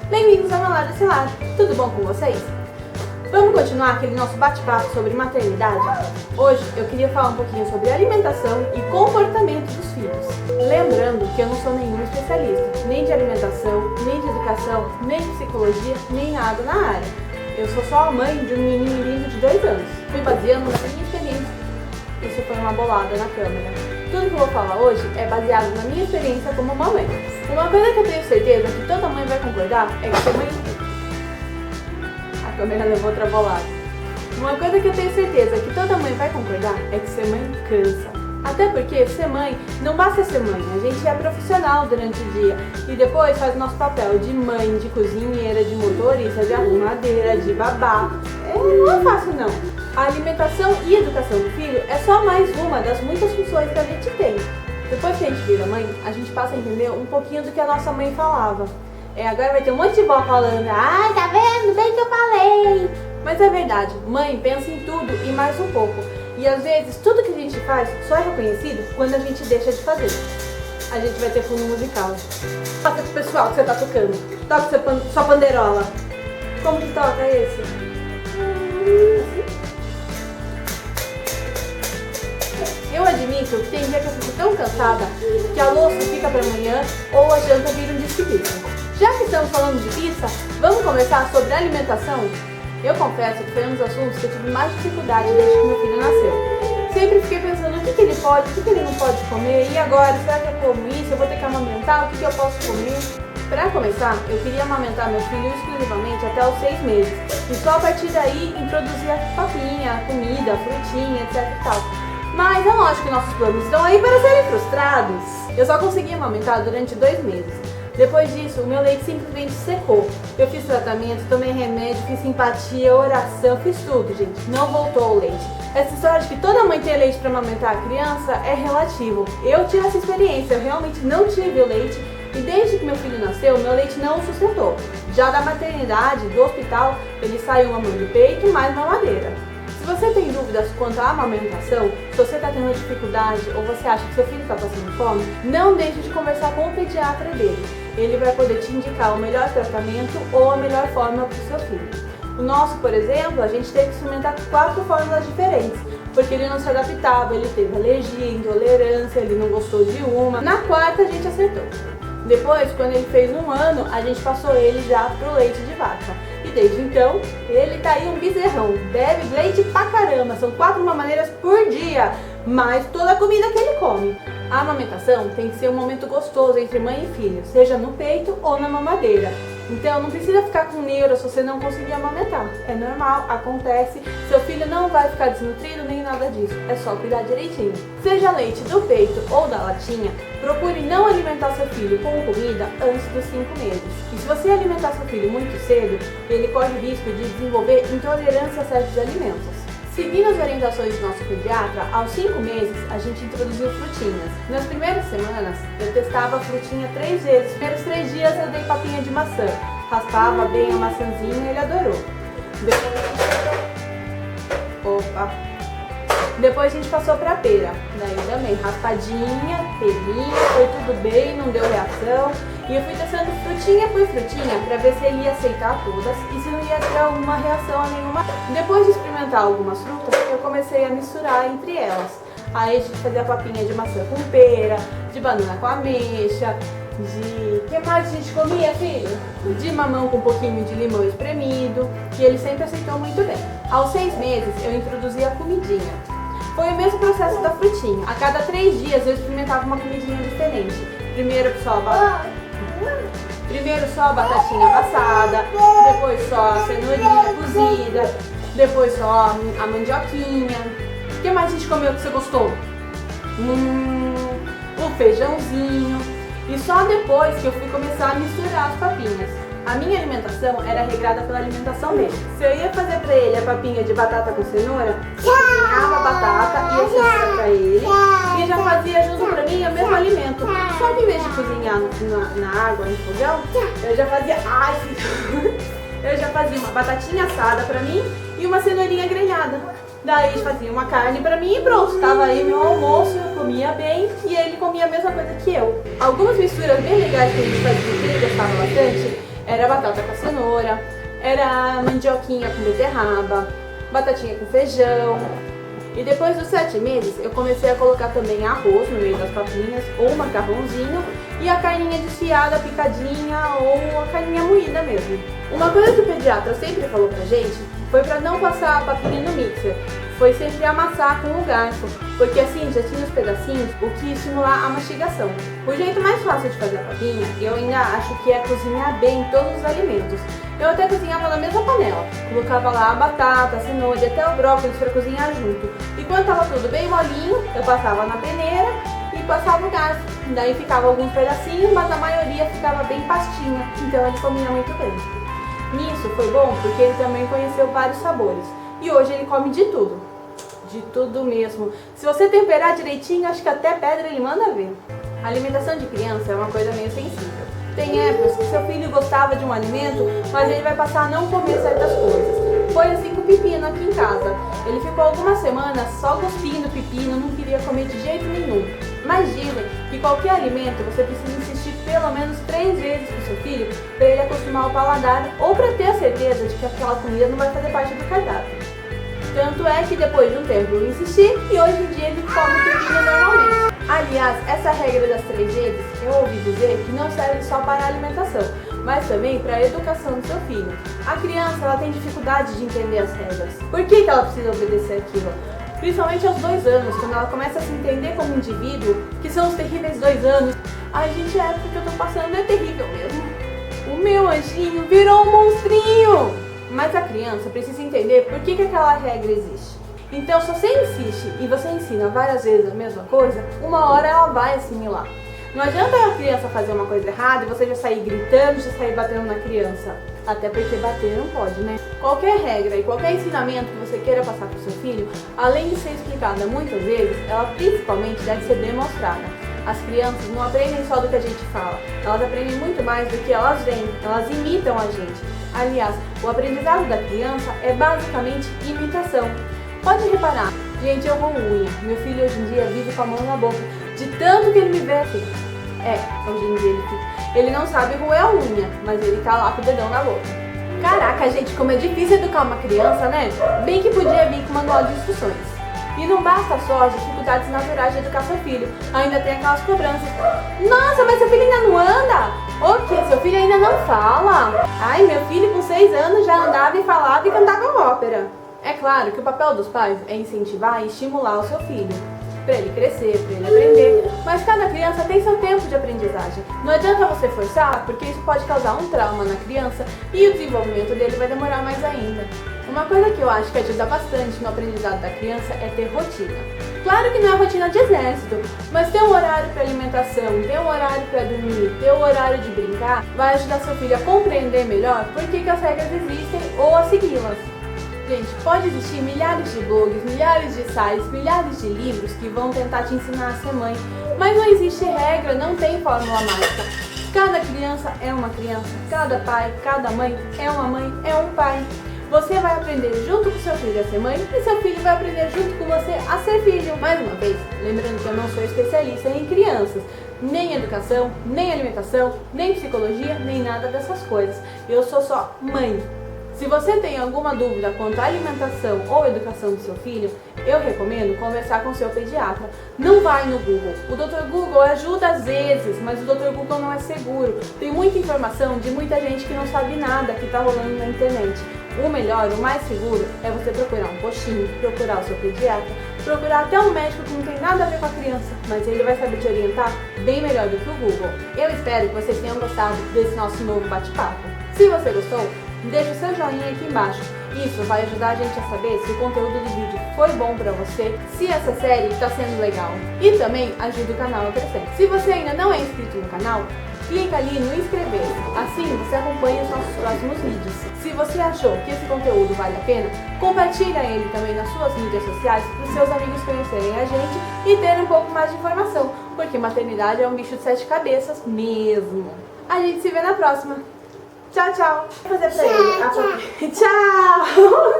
bem-vindos ao meu Lar desse lado. Tudo bom com vocês? Vamos continuar aquele nosso bate-papo sobre maternidade? Hoje eu queria falar um pouquinho sobre alimentação e comportamento dos filhos. Lembrando que eu não sou nenhuma especialista, nem de alimentação, nem de educação, nem de psicologia, nem nada na área. Eu sou só a mãe de um menino lindo de 2 anos. Fui baseando na minha experiência. Isso foi uma bolada na câmera. Tudo que eu vou falar hoje é baseado na minha experiência como mamãe. Uma coisa que eu tenho certeza que toda mãe vai concordar é que ser mãe... A câmera levou outra bolada. Uma coisa que eu tenho certeza que toda mãe vai concordar é que ser mãe cansa. Até porque ser mãe não basta ser mãe, a gente é profissional durante o dia e depois faz o nosso papel de mãe, de cozinheira, de motorista, de arrumadeira, de babá. Não é fácil não. A alimentação e educação do filho é só mais uma das muitas funções que a gente tem. Depois que a gente vira mãe, a gente passa a entender um pouquinho do que a nossa mãe falava. Agora vai ter um monte de vó falando, ai, tá vendo? Bem que eu falei. Mas é verdade, mãe pensa em tudo e mais um pouco. E às vezes tudo que a gente faz só é reconhecido quando a gente deixa de fazer. A gente vai ter fundo musical. Toca pro pessoal que você tá tocando. Toca sua panderola. Como que toca esse? Eu admito que tem dia que eu fico tão cansada que a louça fica pra amanhã ou a janta vira um disco pizza. Já que estamos falando de pizza, vamos conversar sobre alimentação? Eu confesso que foi um dos assuntos que eu tive mais dificuldade desde que meu filho nasceu. Sempre fiquei pensando o que ele pode, o que ele não pode comer, e agora, será que eu como isso? Eu vou ter que amamentar? O que eu posso comer? Para começar, eu queria amamentar meu filho exclusivamente até os 6 meses, e só a partir daí introduzir a papinha, a comida, a frutinha, etc e tal. Mas é lógico que nossos planos estão aí para serem frustrados. Eu só consegui amamentar durante 2 meses. Depois disso, o meu leite simplesmente secou. Eu fiz tratamento, tomei remédio, fiz simpatia, oração, fiz tudo, gente. Não voltou o leite. Essa história de que toda mãe tem leite para amamentar a criança é relativo. Eu tive essa experiência, eu realmente não tive o leite. E desde que meu filho nasceu, meu leite não o sustentou. Já da maternidade, do hospital, ele saiu mamando do peito mais mamadeira. Se você tem dúvidas quanto à amamentação, se você está tendo dificuldade ou você acha que seu filho está passando fome, não deixe de conversar com o pediatra dele. Ele vai poder te indicar o melhor tratamento ou a melhor forma para o seu filho. O nosso, por exemplo, a gente teve que experimentar 4 fórmulas diferentes, porque ele não se adaptava, ele teve alergia, intolerância, ele não gostou de uma. Na 4ª a gente acertou. Depois, quando ele fez 1 ano, a gente passou ele já pro leite de vaca. E desde então, ele tá aí um bezerrão, bebe leite pra caramba, são 4 mamadeiras por dia, mais toda a comida que ele come. A amamentação tem que ser um momento gostoso entre mãe e filho, seja no peito ou na mamadeira. Então não precisa ficar com neuro se você não conseguir amamentar. É normal, acontece, seu filho não vai ficar desnutrido nem nada disso, é só cuidar direitinho. Seja leite do peito ou da latinha, procure não alimentar seu filho com comida antes dos 5 meses. E se você alimentar seu filho muito cedo, ele corre o risco de desenvolver intolerância a certos alimentos. Seguindo as orientações do nosso pediatra, aos 5 meses a gente introduziu frutinhas. Nas primeiras semanas eu testava a frutinha 3 vezes. Nos primeiros 3 dias eu dei papinha de maçã, raspava bem a maçãzinha e ele adorou. Depois a gente passou pra pera, daí também raspadinha, pelinha, foi tudo bem, não deu reação. E eu fui testando frutinha por frutinha pra ver se ele ia aceitar todas e se não ia ter alguma reação a nenhuma. Depois de experimentar algumas frutas, eu comecei a misturar entre elas. Aí a gente fazia papinha de maçã com pera, de banana com ameixa, de... que mais a gente comia, filho? De mamão com um pouquinho de limão espremido, e ele sempre aceitou muito bem. Aos 6 meses eu introduzi a comidinha. Foi o mesmo processo da frutinha. A cada 3 dias eu experimentava uma comidinha diferente. Primeiro só a batatinha amassada, depois só a cenourinha cozida, depois só a mandioquinha. O que mais a gente comeu que você gostou? O feijãozinho. E só depois que eu fui começar a misturar as papinhas. A minha alimentação era regrada pela alimentação dele. Se eu ia fazer pra ele a papinha de batata com cenoura, eu cozinhava a batata e a cenoura pra ele e já fazia junto pra mim o mesmo alimento. Só que em vez de cozinhar na água, no fogão, eu já fazia... eu já fazia uma batatinha assada pra mim e uma cenourinha grelhada. Daí fazia uma carne pra mim e pronto, tava aí meu almoço, eu comia bem e ele comia a mesma coisa que eu. Algumas misturas bem legais que a gente fazia que ele gostava bastante Era batata com cenoura, era mandioquinha com beterraba, batatinha com feijão. E depois dos 7 meses, eu comecei a colocar também arroz no meio das papinhas, ou macarrãozinho, e a carninha desfiada, picadinha, ou a carninha moída mesmo. Uma coisa que o pediatra sempre falou pra gente foi pra não passar a papinha no mixer, foi sempre amassar com o garfo, porque assim já tinha os pedacinhos, o que ia estimular a mastigação. O jeito mais fácil de fazer a papinha, eu ainda acho que é cozinhar bem todos os alimentos. Eu até cozinhava na mesma panela, colocava lá a batata, a cenoura e até o brócolis para cozinhar junto. E quando estava tudo bem molinho, eu passava na peneira e passava o garfo. Daí ficava alguns pedacinhos, mas a maioria ficava bem pastinha, então ele comia muito bem. Nisso foi bom porque ele também conheceu vários sabores. E hoje ele come de tudo. De tudo mesmo. Se você temperar direitinho, acho que até pedra ele manda ver. A alimentação de criança é uma coisa meio sensível. Tem épocas que seu filho gostava de um alimento, mas ele vai passar a não comer certas coisas. Foi assim com o pepino aqui em casa. Ele ficou algumas semanas só cuspindo pepino, não queria comer de jeito nenhum. Mas dizem que qualquer alimento você precisa insistir pelo menos 3 vezes com seu filho para ele acostumar o paladar ou para ter a certeza de que aquela comida não vai fazer parte do cardápio. Tanto é que depois de um tempo eu insisti e hoje em dia ele come pepino normalmente. Aliás, essa regra das 3 vezes eu ouvi dizer que não serve só para a alimentação, mas também para a educação do seu filho. A criança ela tem dificuldade de entender as regras. Por que ela precisa obedecer aquilo? Principalmente aos 2 anos, quando ela começa a se entender como indivíduo, que são os terríveis 2 anos. Ai gente, a época que eu tô passando é terrível mesmo. O meu anjinho virou um monstrinho! Mas a criança precisa entender por que aquela regra existe. Então, se você insiste e você ensina várias vezes a mesma coisa, uma hora ela vai assimilar. Não adianta a criança fazer uma coisa errada e você já sair gritando, já sair batendo na criança. Até porque bater não pode, né? Qualquer regra e qualquer ensinamento que você queira passar para o seu filho, além de ser explicada muitas vezes, ela principalmente deve ser demonstrada. As crianças não aprendem só do que a gente fala, elas aprendem muito mais do que elas veem, elas imitam a gente. Aliás, o aprendizado da criança é basicamente imitação. Pode reparar, gente, eu roubo unha. Meu filho hoje em dia vive com a mão na boca, de tanto que ele me vê assim. Hoje em dia ele não sabe roer a unha, mas ele tá lá com o dedão na boca. Caraca, gente, como é difícil educar uma criança, né? Bem que podia vir com manual de instruções. E não basta só as dificuldades naturais de educar seu filho, ainda tem aquelas cobranças. Nossa, mas seu filho ainda não anda? O quê? Seu filho ainda não fala? Ai, meu filho com 6 anos já andava e falava e cantava ópera. É claro que o papel dos pais é incentivar e estimular o seu filho, para ele crescer, para ele aprender, mas cada criança tem seu tempo de aprendizagem. Não adianta você forçar, porque isso pode causar um trauma na criança e o desenvolvimento dele vai demorar mais ainda. Uma coisa que eu acho que ajuda bastante no aprendizado da criança é ter rotina. Claro que não é rotina de exército, mas ter um horário para alimentação, ter um horário para dormir, ter um horário de brincar, vai ajudar seu filho a compreender melhor por que as regras existem ou a segui-las. Gente, pode existir milhares de blogs, milhares de sites, milhares de livros que vão tentar te ensinar a ser mãe, mas não existe regra, não tem fórmula mágica. Cada criança é uma criança, cada pai, cada mãe é uma mãe, é um pai. Você vai aprender junto com seu filho a ser mãe e seu filho vai aprender junto com você a ser filho. Mais uma vez, lembrando que eu não sou especialista em crianças, nem educação, nem alimentação, nem psicologia, nem nada dessas coisas. Eu sou só mãe. Se você tem alguma dúvida quanto à alimentação ou educação do seu filho, eu recomendo conversar com seu pediatra. Não vai no Google. O Dr. Google ajuda às vezes, mas o Dr. Google não é seguro. Tem muita informação de muita gente que não sabe nada que está rolando na internet. O melhor, o mais seguro, é você procurar um postinho, procurar o seu pediatra, procurar até um médico que não tem nada a ver com a criança, mas ele vai saber te orientar bem melhor do que o Google. Eu espero que vocês tenham gostado desse nosso novo bate-papo. Se você gostou, deixa o seu joinha aqui embaixo. Isso vai ajudar a gente a saber se o conteúdo do vídeo foi bom pra você, se essa série está sendo legal. E também ajuda o canal a crescer. Se você ainda não é inscrito no canal, clica ali no inscrever-se. Assim você acompanha os nossos próximos vídeos. Se você achou que esse conteúdo vale a pena, compartilha ele também nas suas mídias sociais para os seus amigos conhecerem a gente e terem um pouco mais de informação. Porque maternidade é um bicho de 7 cabeças mesmo. A gente se vê na próxima. Tchau, tchau. Vou fazer pra ele. Tchau.